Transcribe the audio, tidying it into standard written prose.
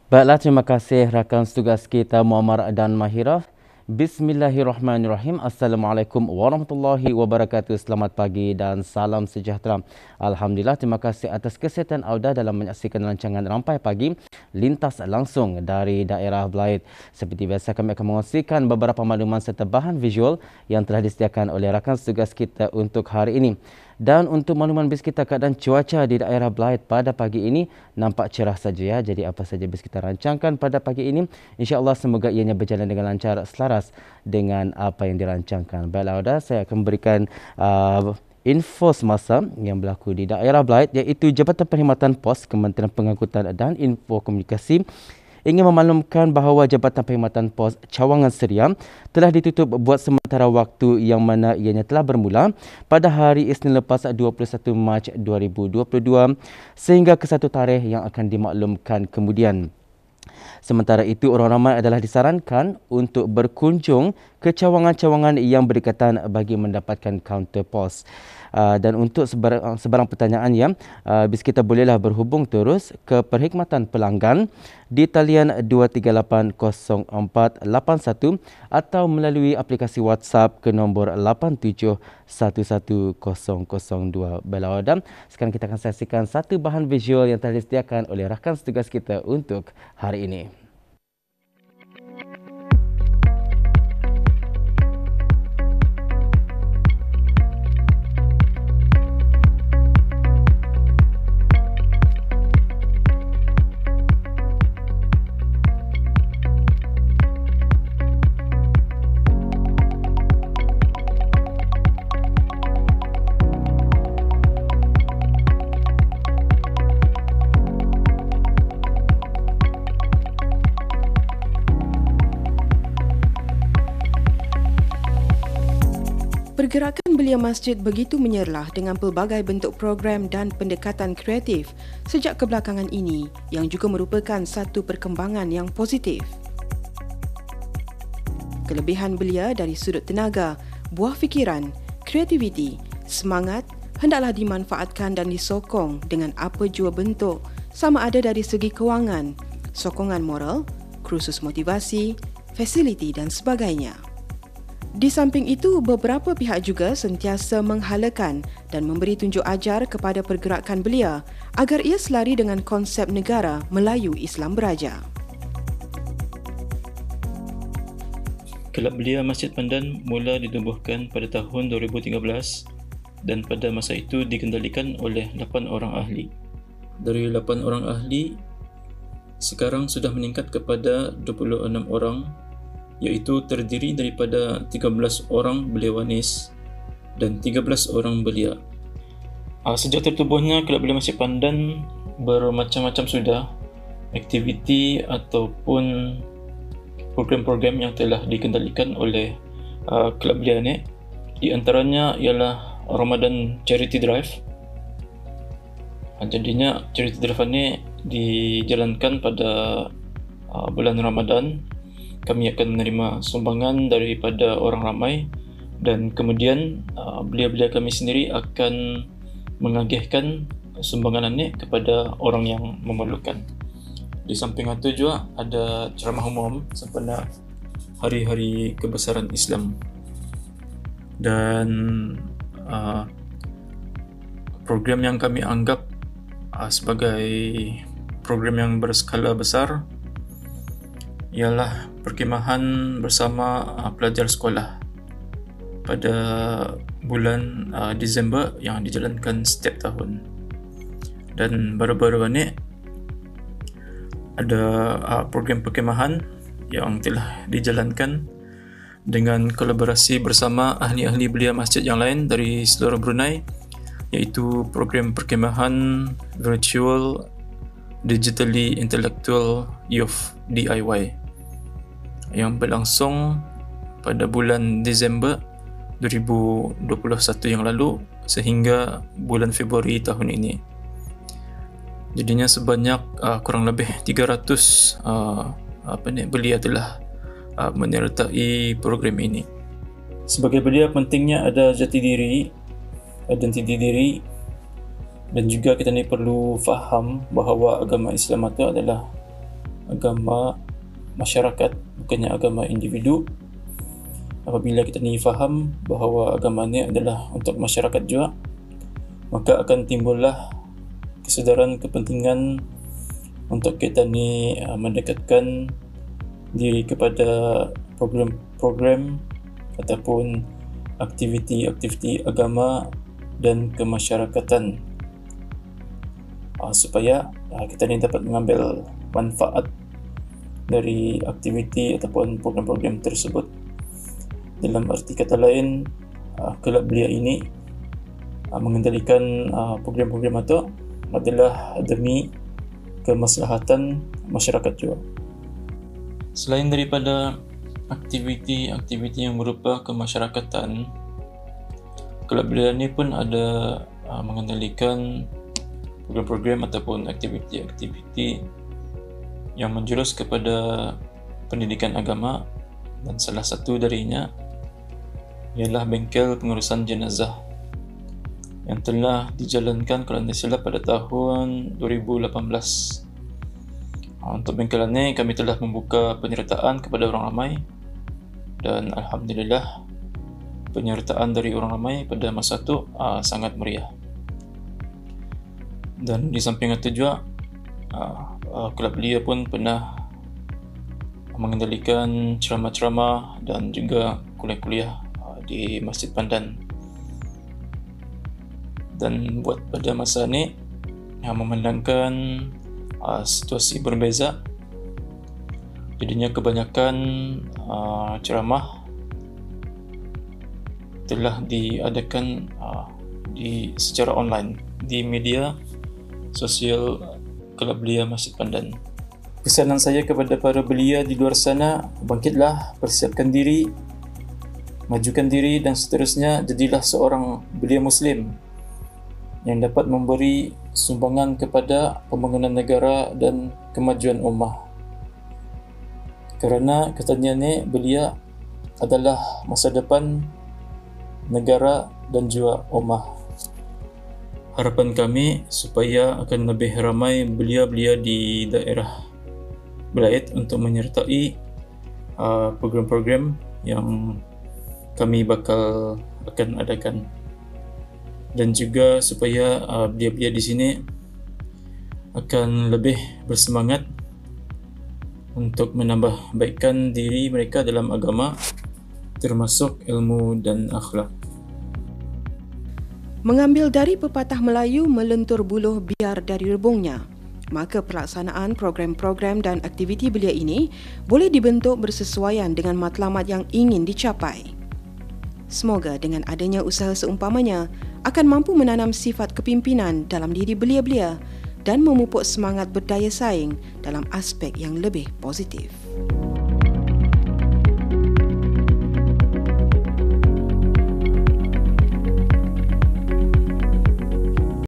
Baiklah, terima kasih rakan tugas kita Muammar dan Mahira. Bismillahirrahmanirrahim. Assalamualaikum warahmatullahi wabarakatuh. Selamat pagi dan salam sejahtera. Alhamdulillah, terima kasih atas kesihatan anda dalam menyaksikan rancangan Rampai Pagi lintas langsung dari daerah Belait. Seperti biasa, kami akan mengkongsikan beberapa makluman serta bahan visual yang telah disediakan oleh rakan tugas kita untuk hari ini. Dan untuk makluman bis kita, keadaan cuaca di daerah Belait pada pagi ini nampak cerah saja ya. Jadi apa saja bis kita rancangkan pada pagi ini, insya-Allah semoga ianya berjalan dengan lancar, selaras dengan apa yang dirancangkan. Baiklah, saya akan memberikan info semasa yang berlaku di daerah Belait, iaitu Jabatan Perkhidmatan Pos Kementerian Pengangkutan dan Info Komunikasi ingin memaklumkan bahawa Jabatan Perkhidmatan Pos Cawangan Seria telah ditutup buat sementara waktu yang mana ianya telah bermula pada hari Isnin lepas 21 Mac 2022 sehingga ke satu tarikh yang akan dimaklumkan kemudian. Sementara itu, orang ramai adalah disarankan untuk berkunjung ke cawangan-cawangan yang berdekatan bagi mendapatkan kaunter pos. Dan untuk sebarang pertanyaan ya, bis kita bolehlah berhubung terus ke Perkhidmatan Pelanggan di talian 2380481 atau melalui aplikasi WhatsApp ke nombor 87110002. Baiklah, sekarang kita akan saksikan satu bahan visual yang telah disediakan oleh rakan tugas kita untuk hari ini. Pergerakan belia masjid begitu menyerlah dengan pelbagai bentuk program dan pendekatan kreatif sejak kebelakangan ini yang juga merupakan satu perkembangan yang positif. Kelebihan belia dari sudut tenaga, buah fikiran, kreativiti, semangat hendaklah dimanfaatkan dan disokong dengan apa jua bentuk, sama ada dari segi kewangan, sokongan moral, kursus motivasi, fasiliti dan sebagainya. Di samping itu, beberapa pihak juga sentiasa menghalakan dan memberi tunjuk ajar kepada pergerakan belia agar ia selari dengan konsep negara Melayu Islam Beraja. Kelab Belia Masjid Pandan mula ditubuhkan pada tahun 2013 dan pada masa itu dikendalikan oleh 8 orang ahli. Dari 8 orang ahli, sekarang sudah meningkat kepada 26 orang, iaitu terdiri daripada 13 orang belia wanis dan 13 orang belia. Sejak tertubuhnya Kelab Belia Masjid Pandan, bermacam-macam sudah aktiviti ataupun program-program yang telah dikendalikan oleh Kelab Belia ini. Di antaranya ialah Ramadan Charity Drive. Jadinya Charity Drive ini dijalankan pada bulan Ramadan. Kami akan menerima sumbangan daripada orang ramai dan kemudian belia-belia kami sendiri akan mengagihkan sumbangan ini kepada orang yang memerlukan. Di samping itu juga ada ceramah umum sempena hari-hari kebesaran Islam dan program yang kami anggap sebagai program yang berskala besar ialah perkhidmatan bersama pelajar sekolah pada bulan Disember yang dijalankan setiap tahun. Dan baru-baru ini ada program perkhidmatan yang telah dijalankan dengan kolaborasi bersama ahli-ahli belia masjid yang lain dari seluruh Brunei, iaitu program perkhidmatan virtual digitally intellectual youth DIY yang berlangsung pada bulan Disember 2021 yang lalu sehingga bulan Februari tahun ini. Jadinya sebanyak kurang lebih 300 belia telah menyertai program ini. Sebagai belia, pentingnya ada jati diri, identiti diri, dan juga kita ni perlu faham bahawa agama Islam itu adalah agama masyarakat, bukannya agama individu. Apabila kita ni faham bahawa agama ni adalah untuk masyarakat juga, maka akan timbullah kesedaran kepentingan untuk kita ni mendekatkan diri kepada program-program ataupun aktiviti-aktiviti agama dan kemasyarakatan, supaya kita ni dapat mengambil manfaat dari aktiviti ataupun program-program tersebut. Dalam arti kata lain, kelab belia ini mengendalikan program-program itu adalah demi kemaslahatan masyarakat juga. Selain daripada aktiviti-aktiviti yang berupa kemasyarakatan, kelab belia ini pun ada mengendalikan program-program ataupun aktiviti-aktiviti yang menjurus kepada pendidikan agama, dan salah satu darinya ialah bengkel pengurusan jenazah yang telah dijalankan kalau tidak silap pada tahun 2018. Untuk bengkel ini kami telah membuka penyertaan kepada orang ramai, dan alhamdulillah penyertaan dari orang ramai pada masa itu sangat meriah. Dan di samping itu juga kelab belia pun pernah mengendalikan ceramah-ceramah dan juga kuliah-kuliah di Masjid Pandan. Dan buat pada masa ini memandangkan situasi berbeza, jadinya kebanyakan ceramah telah diadakan secara online di media sosial kelab belia Masjid Pandan. Pesanan saya kepada para belia di luar sana, bangkitlah, persiapkan diri, majukan diri, dan seterusnya jadilah seorang belia Muslim yang dapat memberi sumbangan kepada pembangunan negara dan kemajuan ummah. Kerana katanya ni, belia adalah masa depan negara dan juga ummah. Harapan kami supaya akan lebih ramai belia-belia di daerah Belait untuk menyertai program-program yang kami bakal akan adakan, dan juga supaya belia-belia di sini akan lebih bersemangat untuk menambah baikkan diri mereka dalam agama, termasuk ilmu dan akhlak. Mengambil dari pepatah Melayu, melentur buluh biar dari rebungnya, maka pelaksanaan program-program dan aktiviti belia ini boleh dibentuk bersesuaian dengan matlamat yang ingin dicapai. Semoga dengan adanya usaha seumpamanya akan mampu menanam sifat kepimpinan dalam diri belia-belia dan memupuk semangat berdaya saing dalam aspek yang lebih positif.